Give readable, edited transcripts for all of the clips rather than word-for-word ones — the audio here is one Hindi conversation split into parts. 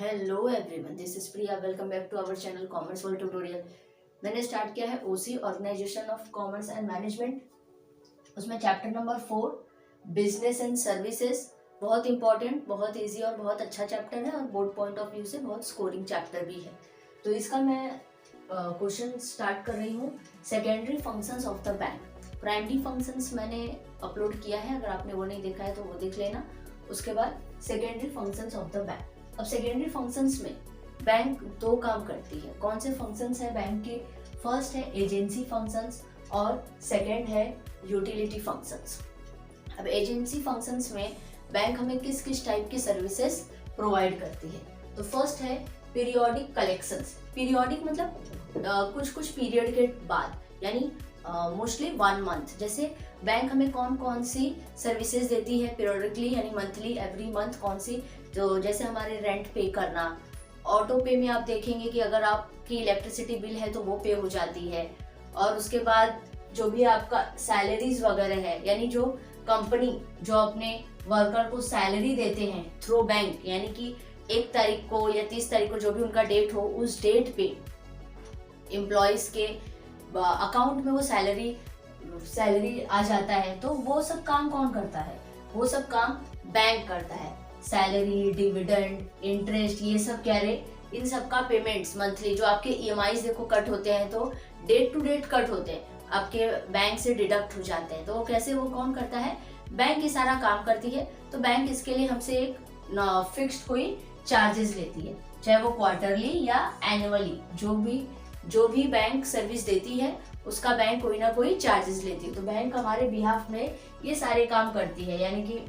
Hello everyone, this is Priya. Welcome back to our channel commerce world tutorial. मैंने स्टार्ट किया है OC organisation of commerce and management. उसमें chapter number 4 business and services. बहुत इंपॉर्टेंट, बहुत इजी और बहुत अच्छा चैप्टर है और बोर्ड पॉइंट ऑफ व्यू से बहुत स्कोरिंग चैप्टर भी है। तो इसका मैं क्वेश्चन स्टार्ट कर रही हूँ। Secondary functions of the bank. Primary functions मैंने अपलोड किया है, अगर आपने वो नहीं देखा है तो वो देख लेना। उसके बाद secondary functions of the bank. अब सेकेंडरी फंक्शंस में बैंक दो काम करती है। कौन से फंक्शंस है बैंक के? फर्स्ट है एजेंसी फंक्शंस और सेकंड है यूटिलिटी फंक्शंस। अब एजेंसी फंक्शंस में बैंक हमें किस किस टाइप की सर्विसेज प्रोवाइड करती है? तो फर्स्ट है पीरियोडिक कलेक्शंस। पीरियोडिक मतलब कुछ कुछ पीरियड के बाद, यानी मोस्टली 1 मंथ। जैसे बैंक हमें कौन कौन सी सर्विसेज देती है पीरियोडिकली, यानी मंथली, एवरी मंथ कौन सी? तो जैसे हमारे रेंट पे करना, ऑटो पे में आप देखेंगे कि अगर आपकी इलेक्ट्रिसिटी बिल है तो वो पे हो जाती है। और उसके बाद जो भी आपका सैलरीज वगैरह है, यानी जो कंपनी जो अपने वर्कर को सैलरी देते हैं थ्रू बैंक, यानी कि 1 तारीख को या 30 तारीख को जो भी उनका डेट हो, उस डेट पे एम्प्लॉयज के अकाउंट में वो सैलरी आ जाता है। तो वो सब काम कौन करता है? वो सब काम बैंक करता है। सैलरी, डिविडेंड, इंटरेस्ट, ये सब क्या रे, इन सब का पेमेंट्स मंथली जो आपके ईएमआईज देखो कट होते हैं, तो डेट टू डेट कट होते हैं, आपके बैंक से डिडक्ट हो जाते हैं। तो वो कैसे, वो कौन करता है? बैंक ये सारा काम करती है। तो बैंक इसके लिए हमसे एक फिक्स्ड कोई चार्जेस लेती है, चाहे वो क्वार्टरली या एनुअली, जो भी बैंक सर्विस देती है उसका बैंक कोई ना कोई चार्जेस लेती है। तो बैंक हमारे बिहाफ में ये सारे काम करती है, यानी कि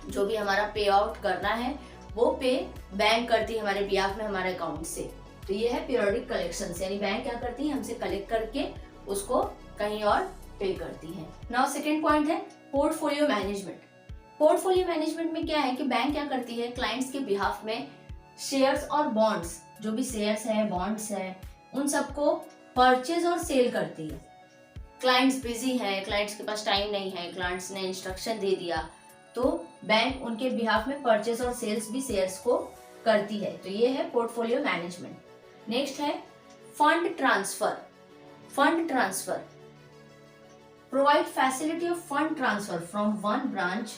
जो भी हमारा पे आउट करना है वो पे बैंक करती है हमारे बिहाफ में, हमारे अकाउंट से। तो ये है पीरियोडिक कलेक्शंस, यानी बैंक क्या करती है, हमसे कलेक्ट करके उसको कहीं और पे करती है। नाउ सेकंड पॉइंट है पोर्टफोलियो मैनेजमेंट। पोर्टफोलियो मैनेजमेंट में क्या है कि बैंक क्या करती है, क्लाइंट्स के बिहाफ में शेयर्स और बॉन्ड्स, जो भी शेयर्स है, बॉन्ड्स है, उन सबको परचेज और सेल करती है। क्लाइंट्स बिजी हैं, क्लाइंट्स के पास टाइम नहीं है, क्लाइंट्स ने इंस्ट्रक्शन दे दिया, तो बैंक उनके बिहाफ में परचेज और सेल्स भी शेयर्स को करती है। तो ये है पोर्टफोलियो मैनेजमेंट। नेक्स्ट है fund transfer. Fund transfer provide facility of fund transfer from one branch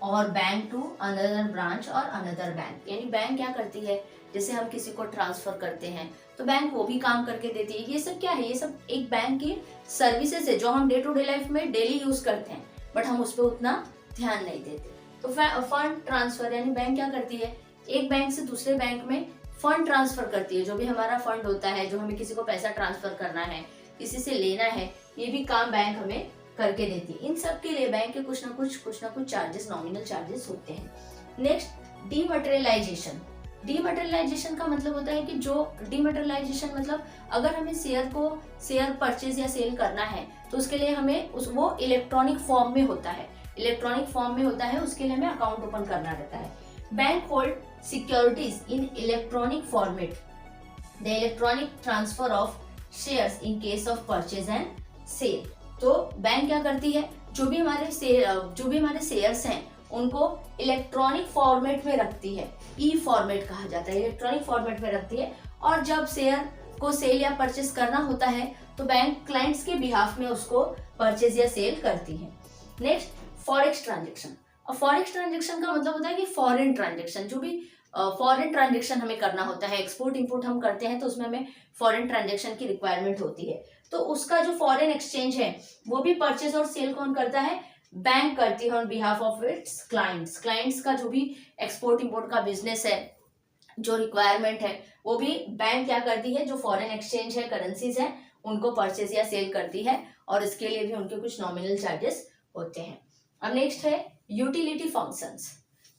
और बैंक टू अनदर ब्रांच और अनदर बैंक। यानी बैंक क्या करती है, जैसे हम किसी को ट्रांसफर करते हैं तो बैंक वो भी काम करके देती है। ये सब क्या है? ये सब एक बैंक की सर्विसेज है जो हम डे टू डे लाइफ में डेली यूज करते हैं, बट हम उस पर उतना ध्यान नहीं देते। तो फंड ट्रांसफर यानी बैंक क्या करती है, एक बैंक से दूसरे बैंक में फंड ट्रांसफर करती है। जो भी हमारा फंड होता है, जो हमें किसी को पैसा ट्रांसफर करना है, किसी से लेना है, ये भी काम बैंक हमें करके देती है। इन सब के लिए बैंक के कुछ ना कुछ चार्जेस, नॉमिनल चार्जेस होते हैं। Next dematerialisation. डीमटेरियलाइजेशन का मतलब होता है कि जो डीमटेरियलाइजेशन मतलब अगर हमें शेयर परचेज या सेल करना है तो उसके लिए हमें वो इलेक्ट्रॉनिक फॉर्म में होता है। उसके लिए हमें अकाउंट ओपन करना रहता है। Bank hold securities in electronic format, the electronic transfer of shares in case of purchase and sale. तो बैंक क्या करती है, जो भी हमारे शेयर्स हैं उनको इलेक्ट्रॉनिक फॉर्मेट में रखती है। ई फॉर्मेट कहा जाता है, इलेक्ट्रॉनिक फॉर्मेट में रखती है। और जब शेयर को सेल या परचेज करना होता है तो बैंक क्लाइंट्स के बिहाफ में उसको परचेज या सेल करती है। Next forex transaction. और फॉरेक्स ट्रांजेक्शन का मतलब होता है कि फॉरेन ट्रांजेक्शन, जो भी फॉरेन ट्रांजेक्शन हमें करना होता है, एक्सपोर्ट इंपोर्ट हम करते हैं तो उसमें हमें फॉरेन ट्रांजेक्शन की रिक्वायरमेंट होती है। तो उसका जो फॉरेन एक्सचेंज है वो भी परचेज और सेल कौन करता है? बैंक करती है on behalf of its clients. Clients का जो भी एक्सपोर्ट इंपोर्ट का बिजनेस है, जो रिक्वायरमेंट है, वो भी बैंक क्या करती है, जो फॉरेन एक्सचेंज है, करेंसीज है, उनको परचेज या सेल करती है और इसके लिए भी उनके कुछ नॉमिनल चार्जेस होते हैं। अब नेक्स्ट है यूटिलिटी फंक्शंस।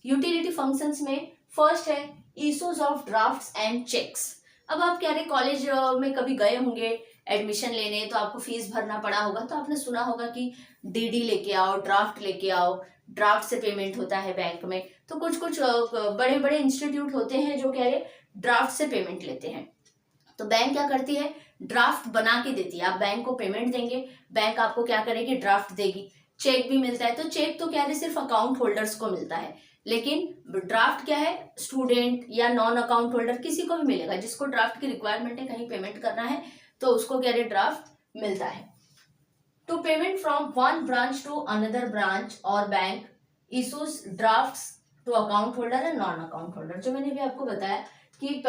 यूटिलिटी फंक्शंस में फर्स्ट है issues of drafts and cheques. अब आप क्या रहे, कॉलेज में कभी गए होंगे एडमिशन लेने, तो आपको फीस भरना पड़ा होगा, तो आपने सुना होगा कि डीडी लेके आओ, ड्राफ्ट लेके आओ, ड्राफ्ट से पेमेंट होता है बैंक में। तो कुछ बड़े बड़े इंस्टीट्यूट होते हैं जो कह रहे ड्राफ्ट से पेमेंट लेते हैं। तो बैंक क्या करती है, ड्राफ्ट बना के देती है। आप बैंक को पेमेंट देंगे, बैंक आपको क्या करेगी, ड्राफ्ट देगी। चेक भी मिलता है, तो चेक तो क्या है, सिर्फ अकाउंट होल्डर्स को मिलता है। लेकिन ड्राफ्ट क्या है, स्टूडेंट या नॉन अकाउंट होल्डर किसी को भी मिलेगा, जिसको ड्राफ्ट की रिक्वायरमेंट है, कहीं पेमेंट करना है तो उसको क्या है, ड्राफ्ट मिलता है। To payment from one branch to another branch और bank issues drafts to account holder and non account holder. जो मैंने भी आपको बताया कि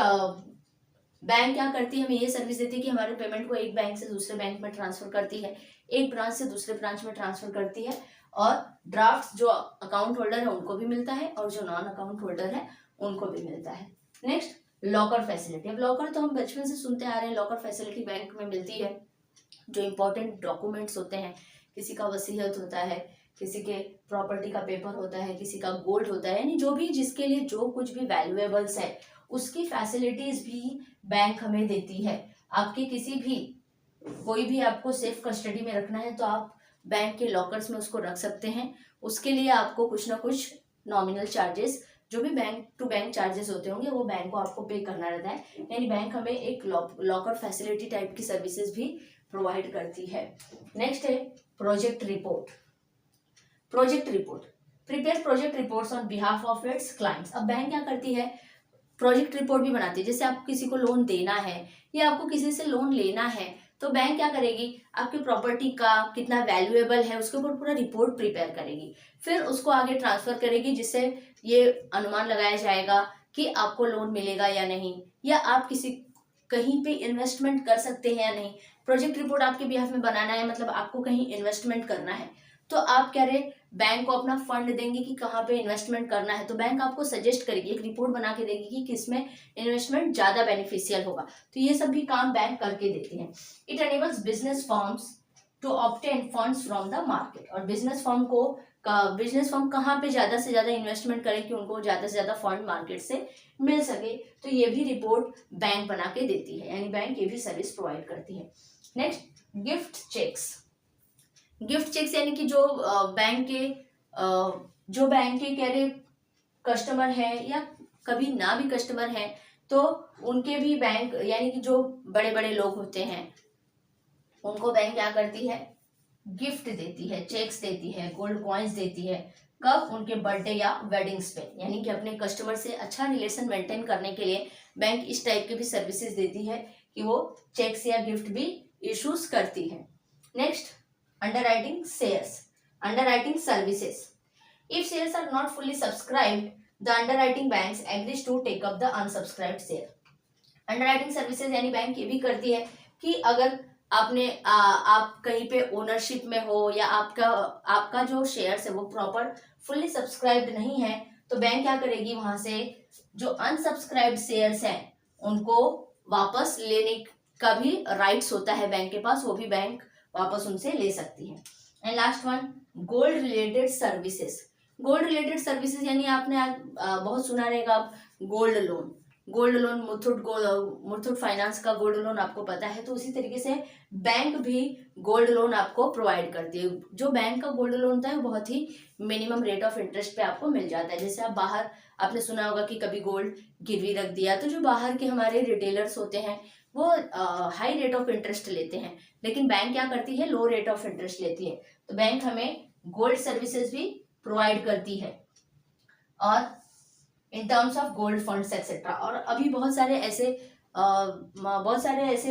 बैंक क्या करती है, हमें ये सर्विस देती है कि हमारे पेमेंट को एक बैंक से दूसरे बैंक में ट्रांसफर करती है, एक ब्रांच से दूसरे ब्रांच में ट्रांसफर करती है, और ड्राफ्ट जो अकाउंट होल्डर है उनको भी मिलता है और जो नॉन अकाउंट होल्डर है उनको भी मिलता है। Next, locker facility. अब लॉकर तो हम बचपन से सुनते आ रहे हैं, लॉकर फैसिलिटी बैंक में मिलती है। जो इंपॉर्टेंट डॉक्यूमेंट्स होते हैं, किसी का वसीयत होता है, किसी के प्रॉपर्टी का पेपर होता है, किसी का गोल्ड होता है, यानी जो भी जिसके लिए जो कुछ भी वैल्यूएबल्स है उसकी फैसिलिटीज भी बैंक हमें देती है। आपके किसी भी कोई भी आपको सेफ कस्टडी में रखना है तो आप बैंक के लॉकर्स में उसको रख सकते हैं। उसके लिए आपको कुछ ना कुछ नॉमिनल चार्जेस, जो भी बैंक टू बैंक चार्जेस होते होंगे वो बैंक को आपको पे करना रहता है, यानी बैंक हमें एक लॉकर फैसिलिटी टाइप की सर्विसेज भी प्रोवाइड करती है। नेक्स्ट है project report. Project report prepare project reports on behalf of its clients. अब बैंक क्या करती है, प्रोजेक्ट रिपोर्ट भी बनाती है। जैसे आपको किसी को लोन देना है या आपको किसी से लोन लेना है तो बैंक क्या करेगी, आपकी प्रॉपर्टी का कितना वैल्यूएबल है उसके ऊपर पूरा रिपोर्ट प्रिपेयर करेगी, फिर उसको आगे ट्रांसफर करेगी, जिससे ये अनुमान लगाया जाएगा कि आपको लोन मिलेगा या नहीं, या आप किसी कहीं पे इन्वेस्टमेंट कर सकते हैं या नहीं। प्रोजेक्ट रिपोर्ट आपके बिहाफ में बनाना है, मतलब आपको कहीं इन्वेस्टमेंट करना है तो आप क्या रहे, बैंक को अपना फंड देंगे कि कहाँ पे इन्वेस्टमेंट करना है, तो बैंक आपको सजेस्ट करेगी, एक रिपोर्ट बना के देगी कि किसमें इन्वेस्टमेंट ज्यादा बेनिफिशियल होगा। तो ये सब भी काम बैंक करके देते हैं। It enables business firms to obtain funds from the market. और बिजनेस फर्म कहाँ पे ज्यादा से ज्यादा इन्वेस्टमेंट करें कि उनको ज्यादा से ज्यादा फंड मार्केट से मिल सके, तो ये भी रिपोर्ट बैंक बना के देती है, यानी बैंक ये भी सर्विस प्रोवाइड करती है। Next, gift cheques. Gift cheques यानी कि जो बैंक के कह रहे कस्टमर है या कभी ना भी कस्टमर है तो उनके भी बैंक, यानी कि जो बड़े बड़े लोग होते हैं उनको बैंक क्या करती है, गिफ्ट देती है, चेक्स देती है, गोल्ड कॉइन्स देती है। कब, उनके बर्थडे या वेडिंग्स पे, यानी कि अपने कस्टमर से अच्छा रिलेशन मेंटेन करने के लिए बैंक इस टाइप की भी सर्विसेज देती है कि वो चेक्स या गिफ्ट भी इशूज करती है। Next, underwriting shares, underwriting services. If shares are not fully subscribed, the underwriting banks agrees to take up the unsubscribed share. Underwriting services यानी बैंक ये भी करती है कि अगर आप कहीं पे ओनरशिप में हो या आपका जो शेयर्स है वो प्रॉपर फुल्ली सब्सक्राइब्ड नहीं है तो बैंक क्या करेगी, वहां से जो अनसब्सक्राइब्ड शेयर्स हैं उनको वापस लेने का भी राइट्स होता है बैंक के पास, वो भी बैंक वापस उनसे ले सकती है। And last one, gold related services. Gold related services यानी आपने बहुत सुना रहेगा gold loan. Gold loan Muthoot finance का गोल्ड लोन आपको पता है, तो उसी तरीके से बैंक भी गोल्ड लोन आपको प्रोवाइड करती है। जो बैंक का गोल्ड लोन होता है वो बहुत ही मिनिमम रेट ऑफ इंटरेस्ट पे आपको मिल जाता है। जैसे आप बाहर, आपने सुना होगा कि कभी गोल्ड गिरवी रख दिया, तो जो बाहर के हमारे रिटेलर्स होते हैं वो हाई रेट ऑफ इंटरेस्ट लेते हैं, लेकिन बैंक क्या करती है, लो रेट ऑफ इंटरेस्ट लेती है। तो बैंक हमें गोल्ड सर्विसेज भी प्रोवाइड करती है, और in terms of gold funds etcetera. और अभी बहुत सारे ऐसे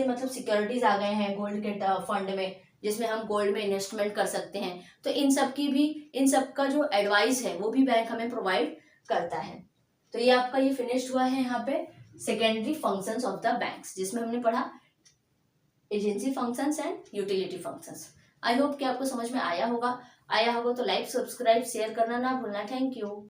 मतलब सिक्योरिटीज आ गए हैं गोल्ड के फंड में, जिसमें हम गोल्ड में इन्वेस्टमेंट कर सकते हैं। तो इन सब का जो एडवाइस है वो भी बैंक हमें प्रोवाइड करता है। तो ये आपका ये फिनिश्ड हुआ है यहाँ पे secondary functions of the banks, जिसमें हमने पढ़ा agency functions and utility functions. I hope कि आपको समझ में आया होगा तो लाइक, सब्सक्राइब, शेयर करना ना भूलना। Thank you.